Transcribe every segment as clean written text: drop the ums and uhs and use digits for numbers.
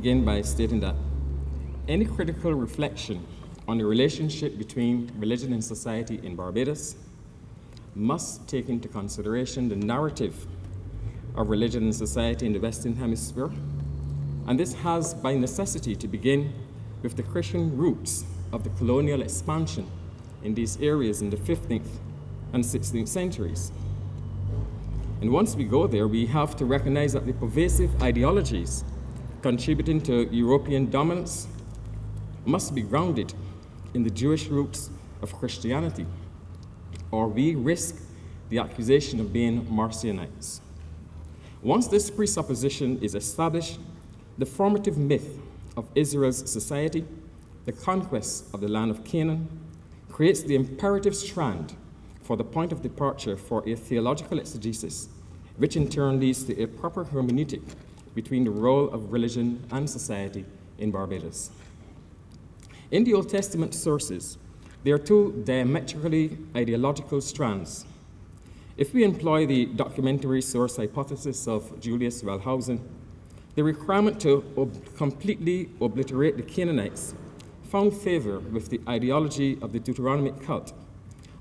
begin by stating that any critical reflection on the relationship between religion and society in Barbados must take into consideration the narrative of religion and society in the Western Hemisphere, and this has by necessity to begin with the Christian roots of the colonial expansion in these areas in the 15th and 16th centuries. And once we go there, we have to recognize that the pervasive ideologies contributing to European dominance must be grounded in the Jewish roots of Christianity, or we risk the accusation of being Marcionites. Once this presupposition is established, the formative myth of Israel's society, the conquest of the land of Canaan, creates the imperative strand for the point of departure for a theological exegesis, which in turn leads to a proper hermeneutic between the role of religion and society in Barbados. In the Old Testament sources, there are two diametrically ideological strands. If we employ the documentary source hypothesis of Julius Wellhausen, the requirement to completely obliterate the Canaanites found favor with the ideology of the Deuteronomic cult,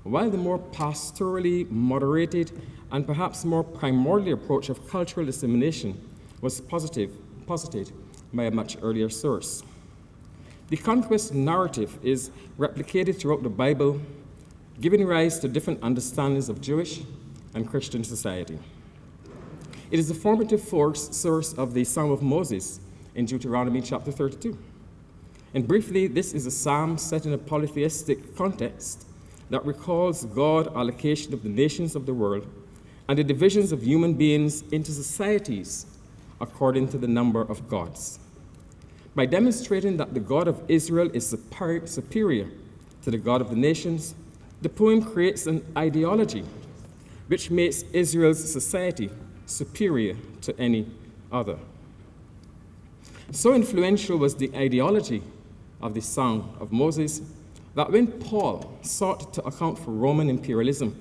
while the more pastorally moderated and perhaps more primordial approach of cultural dissemination was posited by a much earlier source. The conquest narrative is replicated throughout the Bible, giving rise to different understandings of Jewish and Christian society. It is the formative source of the Song of Moses in Deuteronomy chapter 32. And briefly, this is a psalm set in a polytheistic context that recalls God's allocation of the nations of the world and the divisions of human beings into societies according to the number of gods. By demonstrating that the God of Israel is superior to the God of the nations, the poem creates an ideology which makes Israel's society superior to any other. So influential was the ideology of the Song of Moses that when Paul sought to account for Roman imperialism